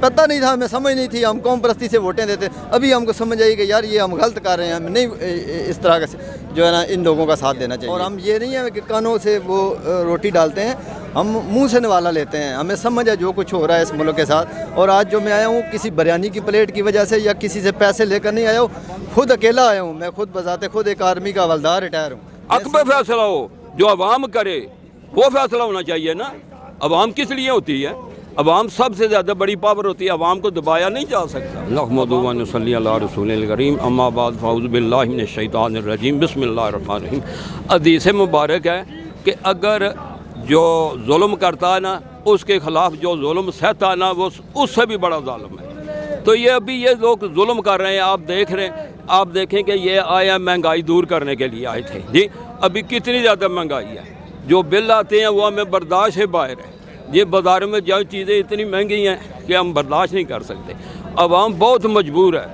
पता नहीं था, हमें समझ नहीं थी, हम कौम परस्ती से वोटें देते। अभी हमको समझ आई कि यार ये हम गलत कर रहे हैं, हम नहीं इस तरह का जो है ना इन लोगों का साथ देना चाहिए। और हम ये नहीं है कि कानों से वो रोटी डालते हैं, हम मुंह से निवाला लेते हैं। हमें समझ है जो कुछ हो रहा है इस मुल्क के साथ। और आज जो मैं आया हूँ किसी बिरयानी की प्लेट की वजह से या किसी से पैसे लेकर नहीं आया हूँ, खुद अकेला आया हूँ। मैं खुद बजाते खुद एक आर्मी का हवलदार रिटायर हूँ। हक पे फैसला हो, जो अवाम करे वो फैसला होना चाहिए ना। अवाम किस लिए होती है? अवाम सबसे ज़्यादा बड़ी पावर होती है, अवाम को दबाया नहीं जा सकता। अल्लाहुम्मा सल्ली अला रसूलिल करीम, अम्मा बाद फ़ाऊज़ु बिल्लाहि मिनश शैतानिर रजीम, बिस्मिल्लाहिर रहमानिर रहीम। हदीस मुबारक है कि अगर जो जुल्म करता है ना, उसके ख़िलाफ़ जो जुल्म सहता है ना, वो उससे भी बड़ा ज़ालिम है। तो ये अभी ये लोग जुल्म कर रहे हैं, आप देख रहे हैं। आप देखें कि ये आया महंगाई दूर करने के लिए आए थे जी। अभी कितनी ज़्यादा महंगाई है, जो बिल आते हैं वो हमें बर्दाश्त से बाहर है। ये बाज़ारों में जो चीज़ें इतनी महंगी हैं कि हम बर्दाश्त नहीं कर सकते। अवाम बहुत मजबूर है,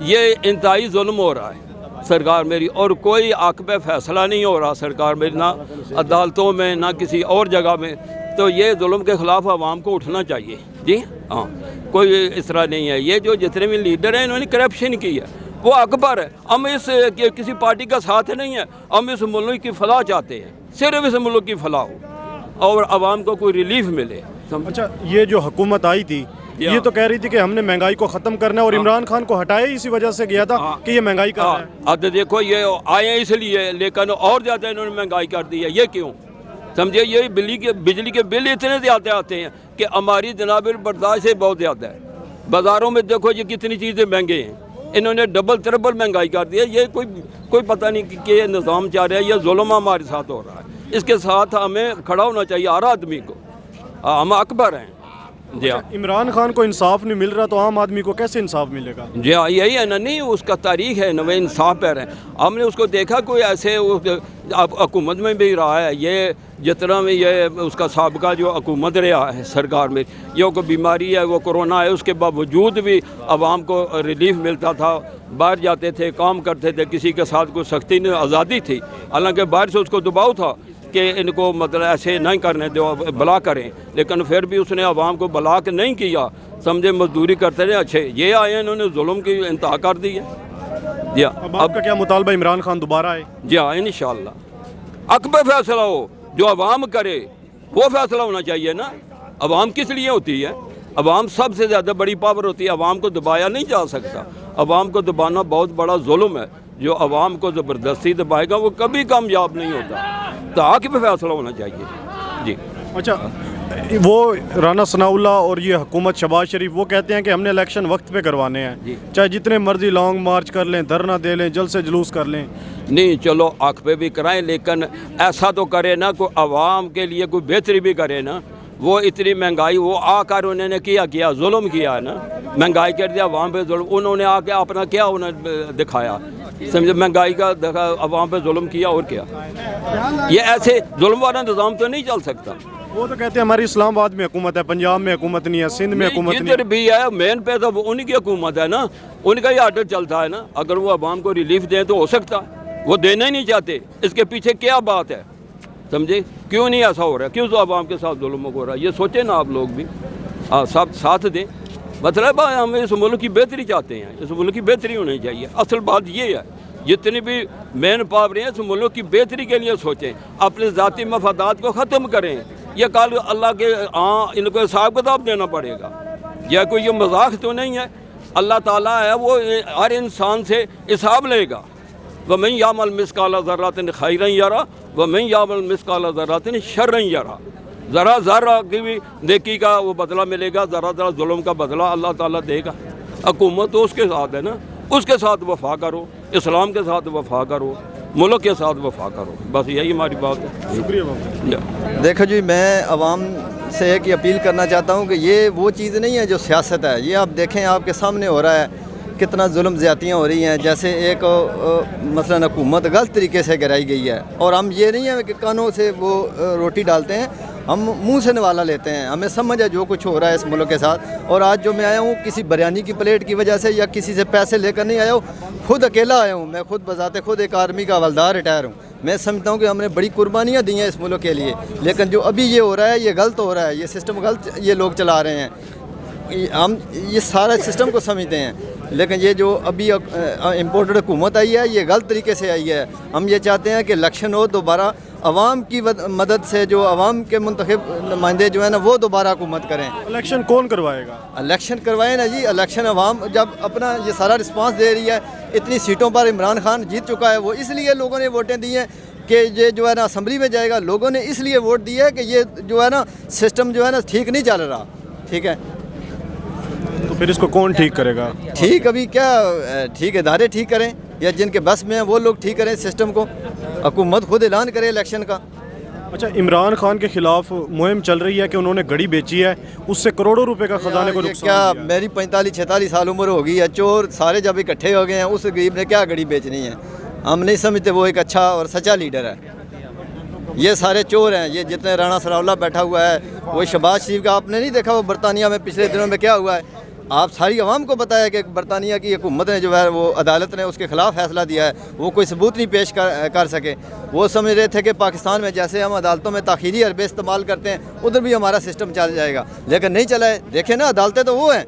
ये इंतहाई जुल्म हो रहा है सरकार मेरी, और कोई हक पे फैसला नहीं हो रहा सरकार मेरी, ना अदालतों में ना किसी और जगह में। तो ये जुल्म के ख़िलाफ़ अवाम को उठना चाहिए जी। हाँ, कोई इस तरह नहीं है। ये जो जितने भी लीडर हैं इन्होंने करप्शन की है, वो अकबर है। हम इस किसी पार्टी का साथ नहीं है, हम इस मुल्क की फलाह चाहते हैं, सिर्फ इस मुल्क की फलाह हो और आवाम को कोई रिलीफ मिले। अच्छा, ये जो हुकूमत आई थी ये तो कह रही थी कि हमने महंगाई को ख़त्म करना है, और इमरान खान को हटाया इसी वजह से गया था कि ये महंगाई कर रहा है। अब देखो ये आए इसलिए, लेकिन और ज़्यादा इन्होंने महंगाई कर दी है। ये क्यों? समझे, ये बिजली के बिल इतने ज़्यादा आते हैं कि हमारी जनाब बर्दाश्त से बहुत ज़्यादा है। बाज़ारों में देखो ये कितनी चीज़ें महंगे हैं, इन्होंने डबल ट्रिपल महंगाई कर दी है। ये कोई पता नहीं कि ये निज़ाम चाह रहा है, ये जुल्म हमारे साथ हो रहा है। इसके साथ हमें खड़ा होना चाहिए हर आदमी को। हम अकबर हैं जी। हाँ, इमरान खान को इंसाफ नहीं मिल रहा तो आम आदमी को कैसे इंसाफ मिलेगा? जी हाँ, यही है ना। नहीं, उसका तारीख है ना, वह इंसाफ पर है। हमने उसको देखा कोई ऐसे हुकूमत में भी रहा है, ये जितना भी ये उसका साबिका जो हुकूमत रहा है सरकार में, ये कोई बीमारी है, वो कोरोना है, उसके बावजूद भी आवाम को रिलीफ मिलता था। बाहर जाते थे, काम करते थे, किसी के साथ कोई सख्ती नहीं, आज़ादी थी। हालांकि बाहर से उसको दबाव था कि इनको मतलब ऐसे नहीं करने दो, भला करें, लेकिन फिर भी उसने आवाम को भला के नहीं किया। समझे, मजदूरी करते रहे। अच्छे ये आए, इन्होंने जुल्म की इंतहा कर दी है जी। अब आपका क्या मुतालबा, इमरान खान दोबारा आए? जी हाँ, इंशाअल्लाह। हक पे फैसला हो, जो अवाम करे वो फैसला होना चाहिए ना। अवाम किस लिए होती है? अवाम सबसे ज़्यादा बड़ी पावर होती है, अवाम को दबाया नहीं जा सकता। अवाम को दबाना बहुत बड़ा जुल्म है। जो अवाम को ज़बरदस्ती दबाएगा वो कभी कामयाब नहीं होता। तो हक पे फैसला होना चाहिए जी। अच्छा, वो राना सनाउल्लाह और ये हुकूमत शहबाज शरीफ वो कहते हैं कि हमने इलेक्शन वक्त पे करवाने हैं, चाहे जितने मर्जी लॉन्ग मार्च कर लें, धरना दे लें, जल्द से जुलूस कर लें। नहीं, चलो हक पे भी कराएं, लेकिन ऐसा तो करे ना कोई आवाम के लिए कोई बेहतरी भी करे ना। वो इतनी महंगाई वो आकर उन्होंने किया जुल्म किया है ना, महंगाई कर दिया आवाम पे जुल्म। उन्होंने आके अपना क्या उन्होंने दिखाया, समझे, महंगाई का देखा, आवाम पे जुल्म किया और क्या। ये ऐसे जुल्म वाला निज़ाम तो नहीं चल सकता। वो तो कहते हैं हमारी इस्लामाबाद में हुकूमत है, पंजाब में हुकूमत नहीं है, सिंध में हुकूमत नहीं है। भी है मेन पे तो उन्हीं की हुकूमत है ना, उनका ही आर्डर चलता है ना। अगर वो आवाम को रिलीफ दें तो हो सकता है, वो देना ही नहीं चाहते। इसके पीछे क्या बात है, समझे, क्यों नहीं ऐसा हो रहा है, क्यों तो आवाम के साथ जुल्म हो रहा है? ये सोचें ना आप लोग भी, सब साथ दें। मतलब हम इस मुल्क की बेहतरी चाहते हैं, इस मुल्क की बेहतरी होनी चाहिए। असल बात ये है, जितनी भी मेन पावर हैं इस मुल्क की बेहतरी के लिए सोचें, अपने ज़ाती मफादात को ख़त्म करें। ये कल अल्लाह के इनको हिसाब किताब देना पड़ेगा। यह कोई ये मजाक तो नहीं है। अल्लाह ताला है, वो हर इंसान से हिसाब लेगा। वमन यामल मिस्काल ज़र्रातिन खैरन यरा वमन यामल मिस्काल ज़र्रातिन शर्रन यरा। ज़रा ज़रा की भी नेकी का वो बदला मिलेगा, ज़रा ज़रा जुल्म का बदला अल्लाह ताला देगा। हुकूमत तो उसके साथ है ना, उसके साथ वफा करो, इस्लाम के साथ वफा करो, मुल्क के साथ वफा करो। बस यही हमारी बात है। शुक्रिया। देखो जी, मैं आवाम से एक अपील करना चाहता हूँ कि ये वो चीज़ नहीं है जो सियासत है। ये आप देखें, आपके सामने हो रहा है कितना जुल्म ज़्यादतियाँ हो रही हैं। जैसे एक मसलन हुकूमत गलत तरीके से गिराई गई है, और हम ये नहीं है कि कानों से वो रोटी डालते हैं, हम मुंह से निवाला लेते हैं। हमें समझ है जो कुछ हो रहा है इस मुल्क के साथ। और आज जो मैं आया हूँ किसी बिरयानी की प्लेट की वजह से या किसी से पैसे लेकर नहीं आया हूँ, खुद अकेला आया हूँ। मैं खुद बजाते खुद एक आर्मी का हवलदार रिटायर हूँ। मैं समझता हूँ कि हमने बड़ी कुर्बानियाँ दी हैं इस मुल्क के लिए, लेकिन जो अभी ये हो रहा है ये गलत हो रहा है। ये सिस्टम गलत ये लोग चला रहे हैं। हम ये सारा सिस्टम को समझते हैं, लेकिन ये जो अभी इम्पोर्टेड हुकूमत आई है ये गलत तरीके से आई है। हम ये चाहते हैं कि इलेक्शन हो दोबारा, अवाम की मदद से जो अवाम के मुंतखब नुमाइंदे जो है ना वो दोबारा हुकूमत करें। इलेक्शन कौन करवाएगा? इलेक्शन करवाएं ना जी, इलेक्शन अवाम जब अपना ये सारा रिस्पांस दे रही है, इतनी सीटों पर इमरान खान जीत चुका है, वो इसलिए लोगों ने वोटें दी हैं कि ये जो है ना असम्बली में जाएगा। लोगों ने इसलिए वोट दिया है कि ये जो है ना सिस्टम जो है ना ठीक नहीं चल रहा, ठीक है। तो फिर इसको कौन ठीक करेगा? ठीक अभी क्या ठीक इदारे ठीक करें या जिनके बस में हैं वो लोग ठीक करें सिस्टम को। हुकूमत खुद ऐलान करे इलेक्शन का। अच्छा, इमरान खान के खिलाफ मुहिम चल रही है कि उन्होंने घड़ी बेची है, उससे करोड़ों रुपए का खजाने को ये नुकसान क्या, दिया है। मेरी 45-46 साल उम्र हो गई है, चोर सारे जब इकट्ठे हो गए हैं, उस गरीब ने क्या घड़ी बेचनी है? हम नहीं समझते वो एक अच्छा और सच्चा लीडर है। ये सारे चोर हैं, ये जितने राणा सनाउल्लाह बैठा हुआ है, वो शहबाज शरीफ का आपने नहीं देखा वो बरतानिया में पिछले दिनों में क्या हुआ है? आप सारी आवाम को बताया कि बरतानिया की हुकूमत ने जो है वो अदालत ने उसके ख़िलाफ़ फैसला दिया है, वो कोई सबूत नहीं पेश कर सके। वो समझ रहे थे कि पाकिस्तान में जैसे हम अदालतों में ताख़ीरी हरबे इस्तेमाल करते हैं उधर भी हमारा सिस्टम चल जाएगा, लेकिन नहीं चला है। देखें ना, अदालतें तो वो हैं,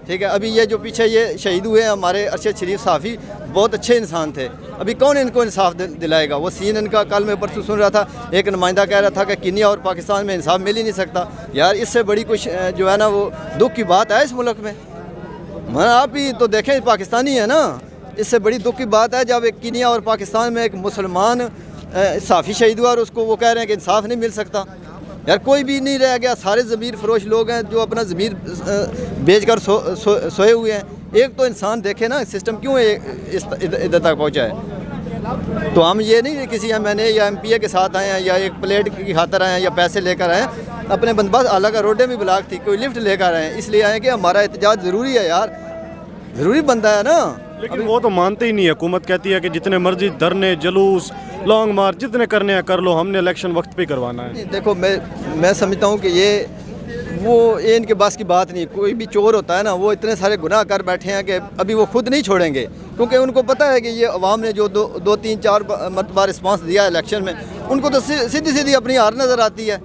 ठीक है। अभी ये जो पीछे ये शहीद हुए हैं हमारे अरशद शरीफ साफ़ी, बहुत अच्छे इंसान थे, अभी कौन इनको इंसाफ दिलाएगा? वो सीन इनका कल मैं परसों सुन रहा था, एक नुमाइंदा कह रहा था कि कीनिया और पाकिस्तान में इंसाफ मिल ही नहीं सकता। यार इससे बड़ी कुछ जो है ना वो दुख की बात है इस मुल्क में। मैं आप ही तो देखें, पाकिस्तानी है ना, इससे बड़ी दुख की बात है जब एक कीनिया और पाकिस्तान में एक मुसलमान साफ़ी शहीद हुआ और उसको वो कह रहे हैं कि इंसाफ नहीं मिल सकता। यार कोई भी नहीं रह गया, सारे ज़मीर फरोश लोग हैं जो अपना ज़मीर बेच कर सोए हुए हैं। एक तो इंसान देखे ना सिस्टम क्यों इधर तक पहुँचा है। तो हम ये नहीं किसी MNA या MPA के साथ आए हैं या एक प्लेट की खातर आए हैं या पैसे लेकर आए हैं, अपने बंदोबस्त आला का रोडे में ब्लाक थी, कोई लिफ्ट लेकर आए हैं, इसलिए आए कि हमारा एहतजाज ज़रूरी है यार, ज़रूरी बनता है ना। लेकिन वो तो मानते ही नहीं है। हुकूमत कहती है कि जितने मर्जी धरने, जुलूस, लॉन्ग मार्च जितने करने हैं कर लो, हमने इलेक्शन वक्त पे करवाना है। देखो मैं समझता हूँ कि ये इनके बस की बात नहीं। कोई भी चोर होता है ना, वो इतने सारे गुनाह कर बैठे हैं कि अभी वो खुद नहीं छोड़ेंगे, क्योंकि उनको पता है कि ये अवाम ने जो 2-3-4 मरतबा रिस्पांस दिया इलेक्शन में, उनको तो सीधी सीधी अपनी हार नज़र आती है।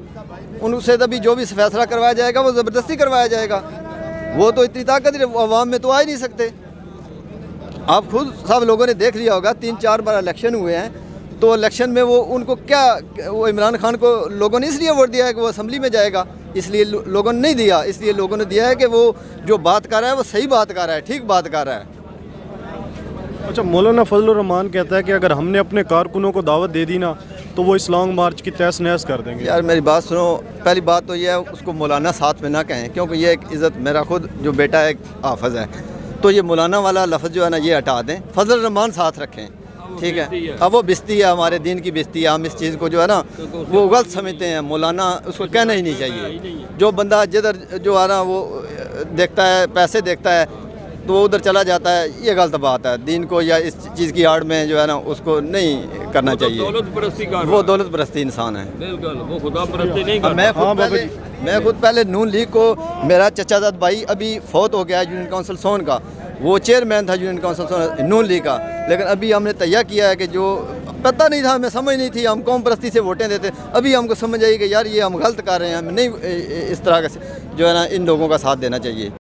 उनसे तभी जो भी फैसला करवाया जाएगा वो ज़बरदस्ती करवाया जाएगा। वो तो इतनी ताकत अवाम में तो आ ही नहीं सकते। आप खुद सब लोगों ने देख लिया होगा, 3-4 बार इलेक्शन हुए हैं, तो इलेक्शन में वो उनको क्या, वो इमरान खान को लोगों ने इसलिए वोट दिया है कि वो असम्बली में जाएगा, इसलिए लोगों ने नहीं दिया। इसलिए लोगों ने दिया है कि वो जो बात कर रहा है वो सही बात कर रहा है, ठीक बात कर रहा है। अच्छा, मौलाना फजलुर रहमान कहता है कि अगर हमने अपने कारकुनों को दावत दे दी ना तो वो इस लॉन्ग मार्च की तहस नहस कर देंगे। यार मेरी बात सुनो, पहली बात तो ये है उसको मौलाना साथ में ना कहें, क्योंकि ये एक इज़्ज़त, मेरा खुद जो बेटा है हाफिज़ है, तो ये मौलाना वाला लफ्ज़ जो है ना ये हटा दें, फजल रहमान साथ रखें, ठीक है। अब वो बिस्ती है, हमारे दीन की बिस्ती है, हम इस चीज़ को जो है ना वो गलत समझते हैं। मौलाना उसको कहना ही नहीं चाहिए। जो बंदा जिधर जो है ना वो देखता है, पैसे देखता है, तो वो उधर चला जाता है, ये गलत बात है। दीन को या इस चीज़ की आड़ में जो है ना उसको नहीं करना चाहिए। वो दौलत परस्ती इंसान है, बिल्कुल, वो खुदा परस्ती नहीं करता। मैं खुद पहले नून लीग को, मेरा चचाजाद भाई अभी फौत हो गया है यूनियन काउंसिल सोन का, वो चेयरमैन था यूनियन काउंसिल सोन नून लीग का, लेकिन अभी हमने तैयार किया है कि जो पता नहीं था, हमें समझ नहीं थी, हम कौम परस्ती से वोटें देते, अभी हमको समझ आई कि यार ये हम गलत कर रहे हैं, हम नहीं इस तरह का जो है ना इन लोगों का साथ देना चाहिए।